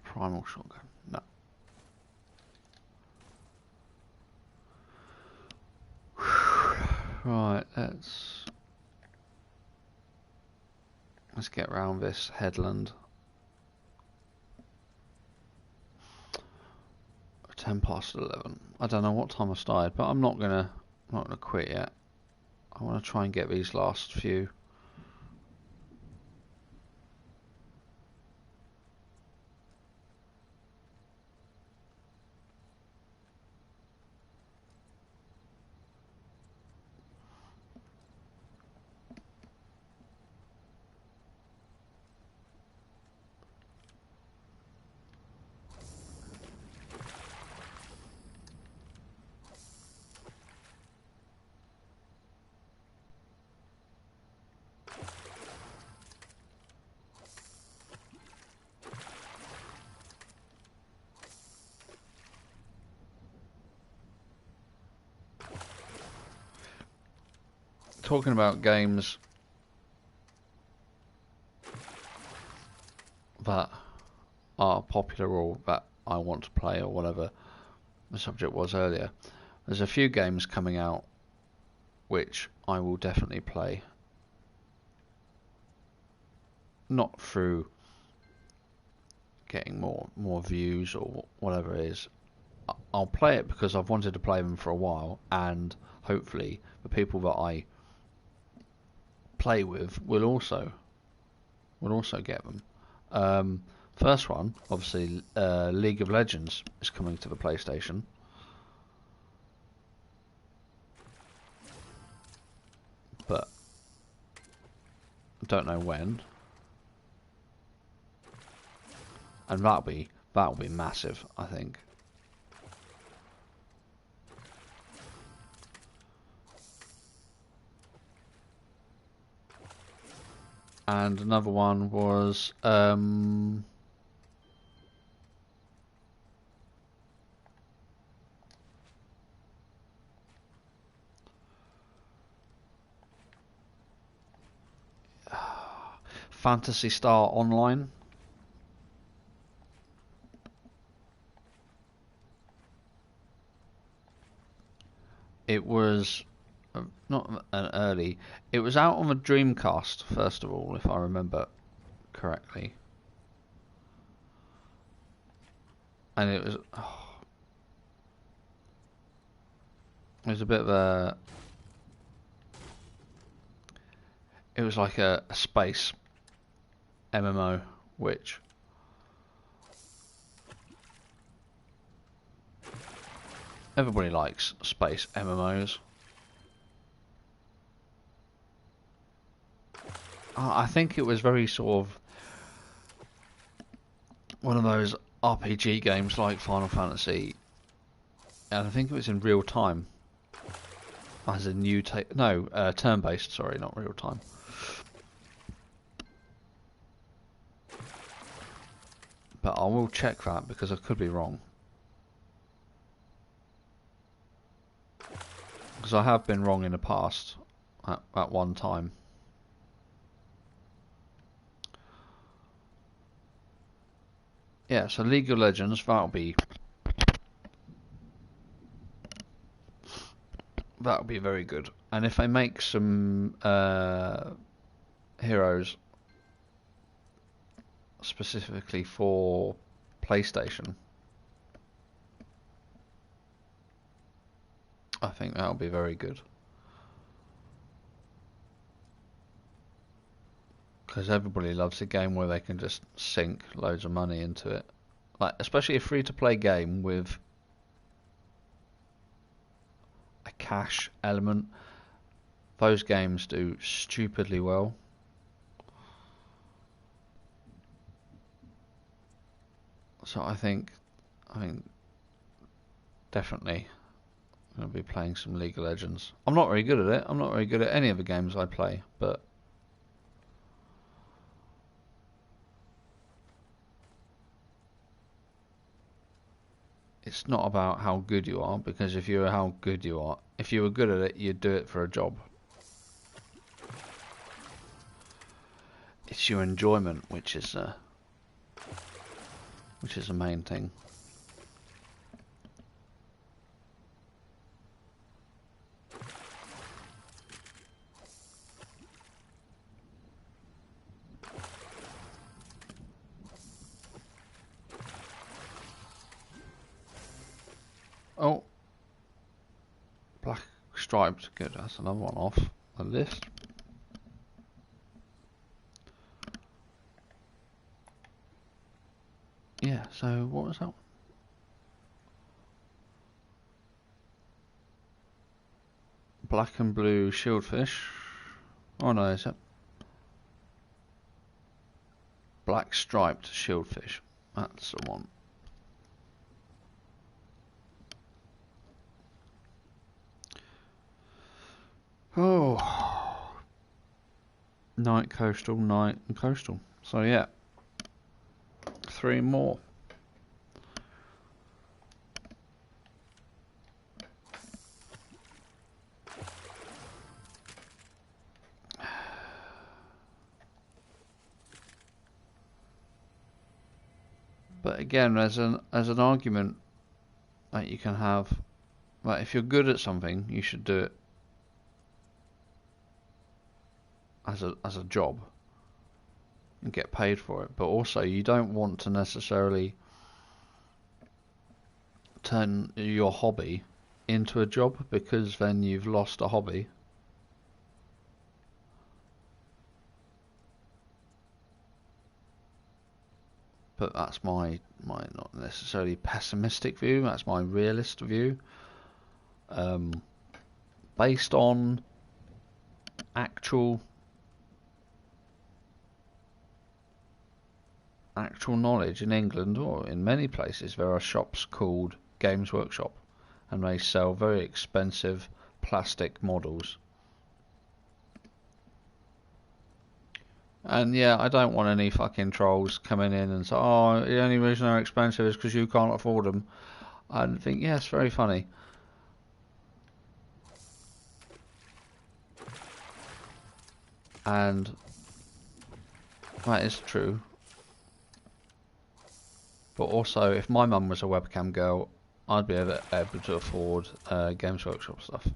Primal shotgun. No. Right, let's get round this headland. 11:10. I don't know what time I started, but I'm not gonna quit yet. I want to try and get these last few. talking about games that are popular or that I want to play or whatever the subject was earlier, there's a few games coming out which I will definitely play. Not through getting more views or whatever it is. I'll play it because I've wanted to play them for a while, and hopefully the people that I play with will also get them. First one, obviously, League of Legends is coming to the PlayStation. But I don't know when. And that'll be massive, I think. And another one was Phantasy Star Online. It was not an early. It was out on the Dreamcast first of all, if I remember correctly. And it was it was a bit of a. It was like a space MMO, which everybody likes space MMOs. I think it was very sort of one of those RPG games like Final Fantasy, and I think it was in real time. As a new turn-based. Sorry, not real time. But I will check that because I could be wrong. Because I have been wrong in the past at one time. Yeah, so League of Legends, that'll be very good. And if they make some heroes specifically for PlayStation, I think that'll be very good. Because everybody loves a game where they can just sink loads of money into it. Like, especially a free-to-play game with a cash element. Those games do stupidly well. So I think definitely I'm going to be playing some League of Legends. I'm not very good at it. I'm not very good at any of the games I play, but it's not about how good you are, because if you were good at it, you'd do it for a job. It's your enjoyment which is the main thing. Oh, black striped, good, that's another one off the list. Yeah, so what was that one? Black and blue shieldfish. Oh no, is it? Black striped shieldfish. That's the one. Oh, night coastal, night and coastal. So yeah, 3 more. But again, there's an argument that you can have. Like, if you're good at something, you should do it as a job and get paid for it. But also, you don't want to necessarily turn your hobby into a job, because then you've lost a hobby. But that's my not necessarily pessimistic view, that's my realist view. Based on actual knowledge, in England or in many places, there are shops called Games Workshop, and they sell very expensive plastic models. And yeah, I don't want any fucking trolls coming in and say, oh, the only reason they're expensive is because you can't afford them. I think, yeah, it's very funny. And that is true. But also, if my mum was a webcam girl, I'd be able to afford Games Workshop stuff.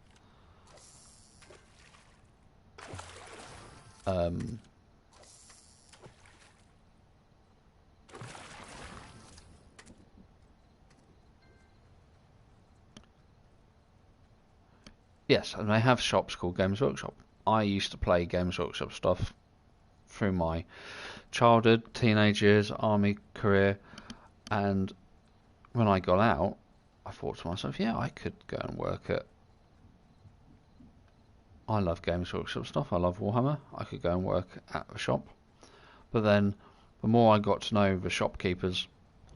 Yes, and they have shops called Games Workshop. I used to play Games Workshop stuff through my childhood, teenage years, army career, and when I got out, I thought to myself, yeah, I could go and work at... I love Games Workshop stuff, I love Warhammer, I could go and work at the shop. But then, the more I got to know the shopkeepers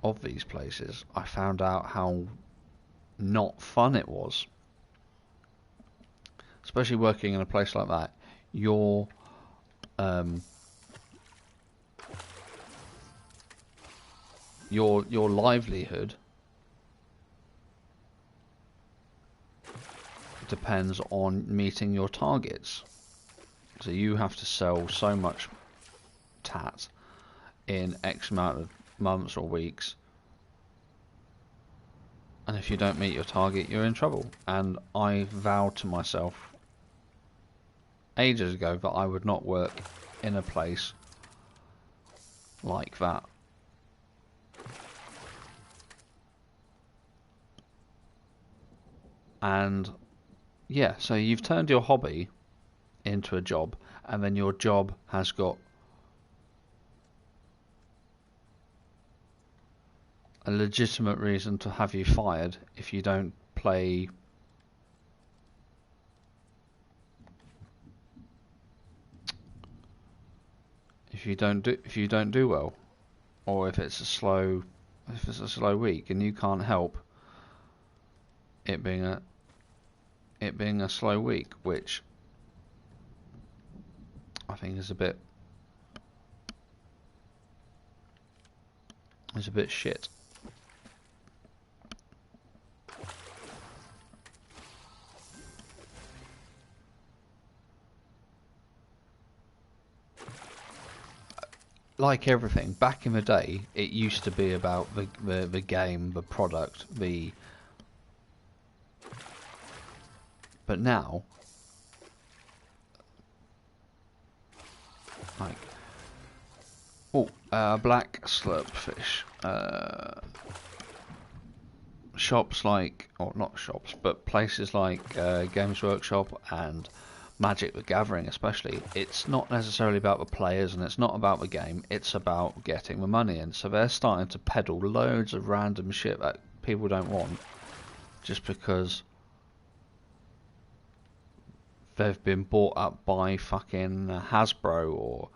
of these places, I found out how not fun it was. Especially working in a place like that, your livelihood depends on meeting your targets. So you have to sell so much tat in X amount of months or weeks, and if you don't meet your target, you're in trouble. And I vowed to myself ages ago that I would not work in a place like that. And yeah, so you've turned your hobby into a job, and then your job has got a legitimate reason to have you fired if you don't play if you don't do well, or if it's a slow week, and you can't help it being a slow week, which I think is a bit shit. Like everything, back in the day, it used to be about the game, the product, but now, like, black slurpfish. Shops like, or not shops, but places like Games Workshop and Magic the Gathering especially, it's not necessarily about the players and it's not about the game, it's about getting the money in. So they're starting to peddle loads of random shit that people don't want just because they've been bought up by fucking Hasbro or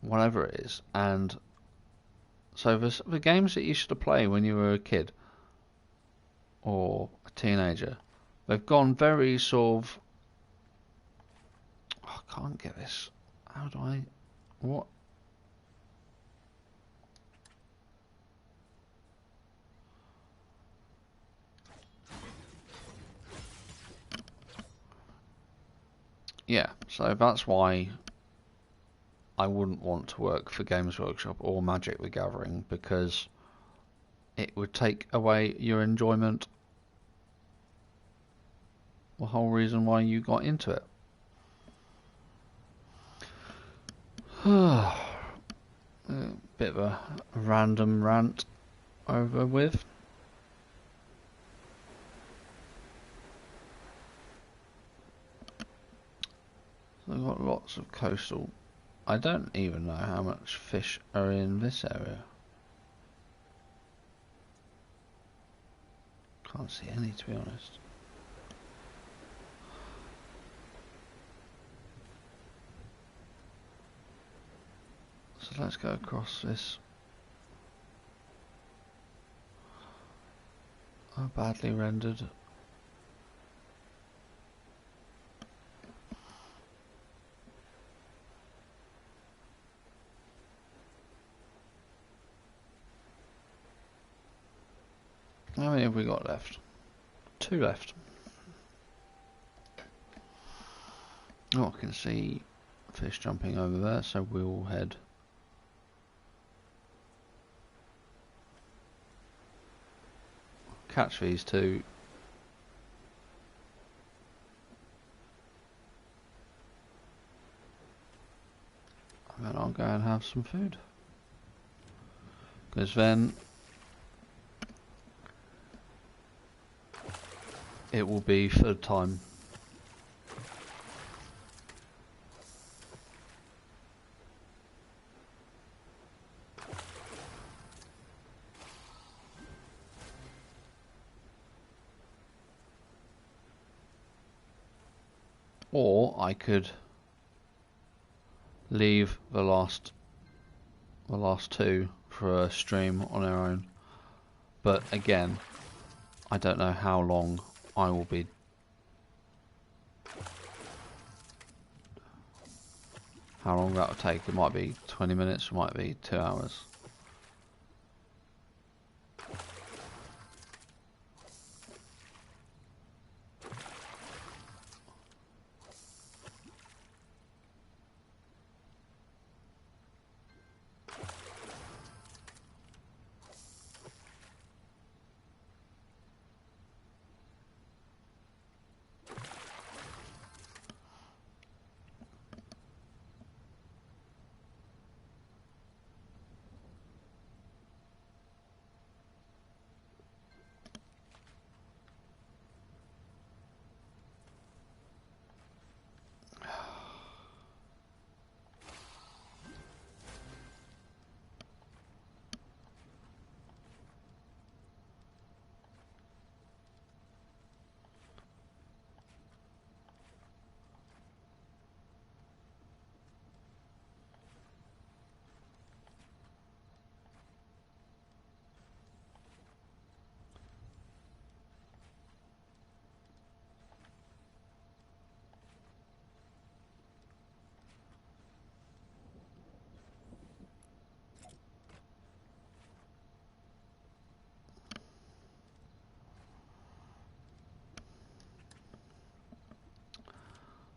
whatever it is. And so the games that you used to play when you were a kid or a teenager, they've gone very sort of... Oh, I can't get this. How do I... What? Yeah, so that's why I wouldn't want to work for Games Workshop or Magic the Gathering, because it would take away your enjoyment, the whole reason why you got into it. A bit of a random rant over with. So I've got lots of coastal. I don't even know how much fish are in this area. Can't see any, to be honest. So let's go across this badly rendered. How many have we got left? 2 left. Oh, I can see fish jumping over there, so we'll head catch these 2. And then I'll go and have some food, because then it will be food time. Or I could leave the last 2 for a stream on their own, but again, I don't know how long I will be. How long that will take? It might be 20 minutes, it might be 2 hours.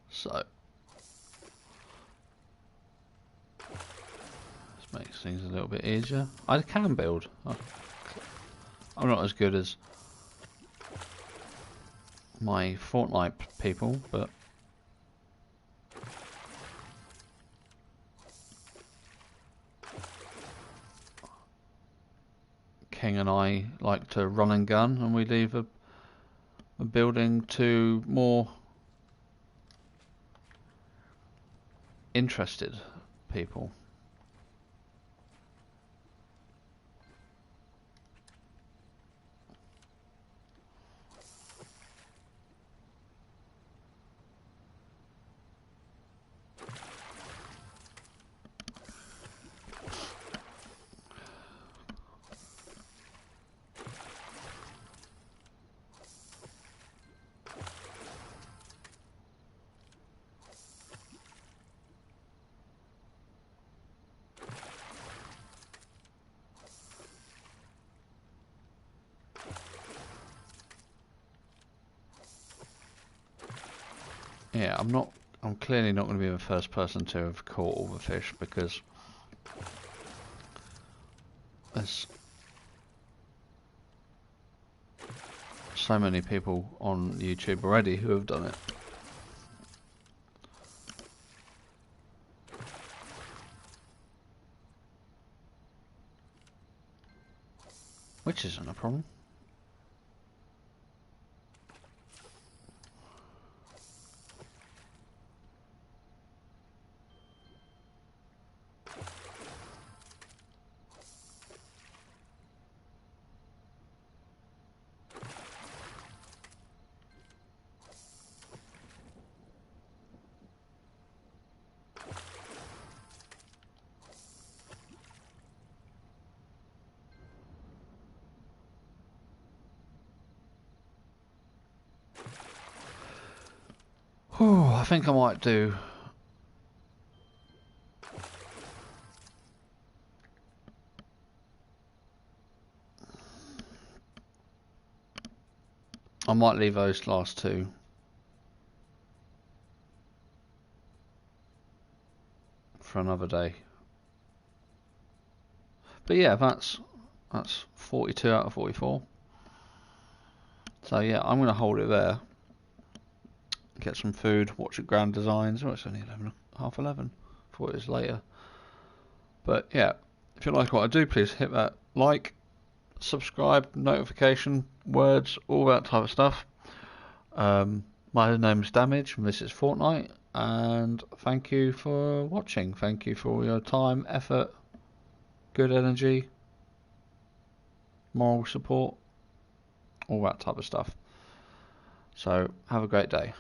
So this makes things a little bit easier. I can build. I'm not as good as my Fortnite people, but King and I like to run and gun, and we leave a building to more interested people. Yeah, I'm I'm clearly not going to be the first person to have caught all the fish, because there's so many people on YouTube already who have done it. Which isn't a problem. Whew, I think I might do. I might leave those last two for another day. But yeah, that's 42 out of 44. So yeah, I'm going to hold it there. Get some food, watch at Grand Designs. Oh, it's only 11, half 11. Thought it was later. But yeah, if you like what I do, please hit that like, subscribe, notification, words, all that type of stuff. My name's Damage, and this is Fortnite. And thank you for watching. Thank you for all your time, effort, good energy, moral support, all that type of stuff. So have a great day.